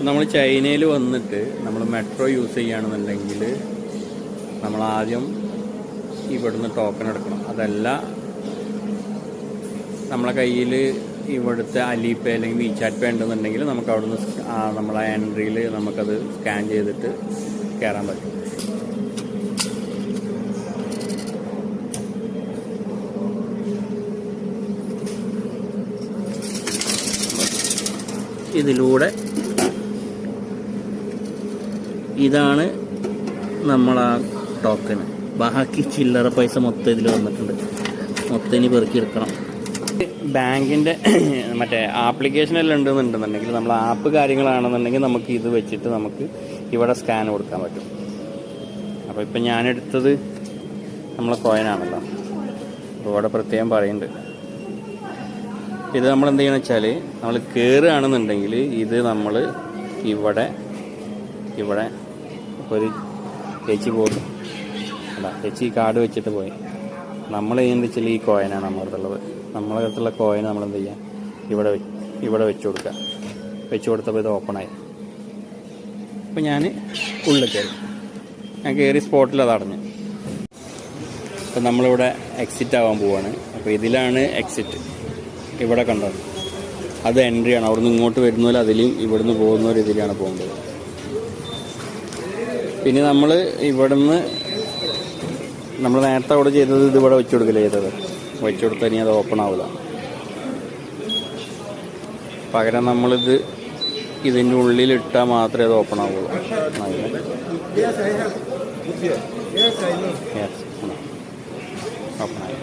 നമ്മൾ ചൈനയിൽ വന്നിട്ട് നമ്മൾ മെട്രോ യൂസ് ചെയ്യുകയാണെന്നുണ്ടെങ്കിൽ നമ്മളാദ്യം ഇവിടുന്ന് ടോക്കൺ എടുക്കണം. അതല്ല നമ്മളെ കയ്യിൽ ഇവിടുത്തെ അലിപേ അല്ലെങ്കിൽ വിചാറ്റ് പേ ഉണ്ടെന്നുണ്ടെങ്കിൽ നമുക്ക് അവിടുന്ന് നമ്മളെ എൻട്രിയിൽ നമുക്കത് സ്കാൻ ചെയ്തിട്ട് കയറാൻ പറ്റും. ഇതിലൂടെ ഇതാണ് നമ്മളാ ടോക്കൺ. ബാക്കി ചില്ലറ പൈസ മൊത്തം ഇതിൽ വന്നിട്ടുണ്ട്. മൊത്തം ഇനി പെറുക്കിയെടുക്കണം. ബാങ്കിൻ്റെ മറ്റേ ആപ്ലിക്കേഷനെല്ലാം ഉണ്ടെന്നുണ്ടെന്നുണ്ടെങ്കിൽ നമ്മൾ ആപ്പ് കാര്യങ്ങളാണെന്നുണ്ടെങ്കിൽ നമുക്ക് ഇത് വെച്ചിട്ട് നമുക്ക് ഇവിടെ സ്കാൻ കൊടുക്കാൻ പറ്റും. അപ്പോൾ ഇപ്പം ഞാനെടുത്തത് നമ്മളെ കോയിനാണല്ലോ, അപ്പോൾ ഇവിടെ പ്രത്യേകം പറയുന്നുണ്ട്. ഇത് നമ്മൾ എന്ത് ചെയ്യണമെന്ന് വെച്ചാൽ നമ്മൾ കയറുകയാണെന്നുണ്ടെങ്കിൽ ഇത് നമ്മൾ ഇവിടെ ഒരു ചേച്ചി പോകും. അല്ല, ചേച്ചി കാർഡ് വെച്ചിട്ട് പോയി. നമ്മൾ ചെയ്യുന്നത് വെച്ചാൽ ഈ കോയിനാണ് നമ്മളടുത്തുള്ളത്. നമ്മളെ അടുത്തുള്ള കോയിൻ നമ്മൾ എന്ത് ചെയ്യുക, ഇവിടെ വെച്ച് കൊടുക്കുക. വെച്ച് കൊടുത്തപ്പോൾ ഇത് ഓപ്പണായി. അപ്പോൾ ഞാൻ ഉള്ളിൽ കയറി. ഞാൻ കയറി സ്പോട്ടിൽ അത് അടഞ്ഞു. അപ്പോൾ നമ്മളിവിടെ എക്സിറ്റ് ആവാൻ പോവാണ്. അപ്പോൾ ഇതിലാണ് എക്സിറ്റ്. ഇവിടെ കണ്ടോ, അത് എൻട്രിയാണ്. അവിടുന്ന് ഇങ്ങോട്ട് വരുന്നവർ അതിലും ഇവിടുന്ന് പോകുന്നവർ ഇതിലാണ് പോകേണ്ടത്. പിന്നെ നമ്മൾ ഇവിടുന്ന് നമ്മൾ നേരത്തെ അവിടെ ചെയ്തത് ഇത് ഇവിടെ വെച്ച് കൊടുക്കില്ല ചെയ്തത്. വെച്ച് കൊടുത്താൽ ഇനി അത് ഓപ്പൺ ആവില്ല. പകരം നമ്മളിത് ഇതിൻ്റെ ഉള്ളിലിട്ടാൽ മാത്രമേ അത് ഓപ്പൺ ആവുള്ളൂ. ഓപ്പണായി.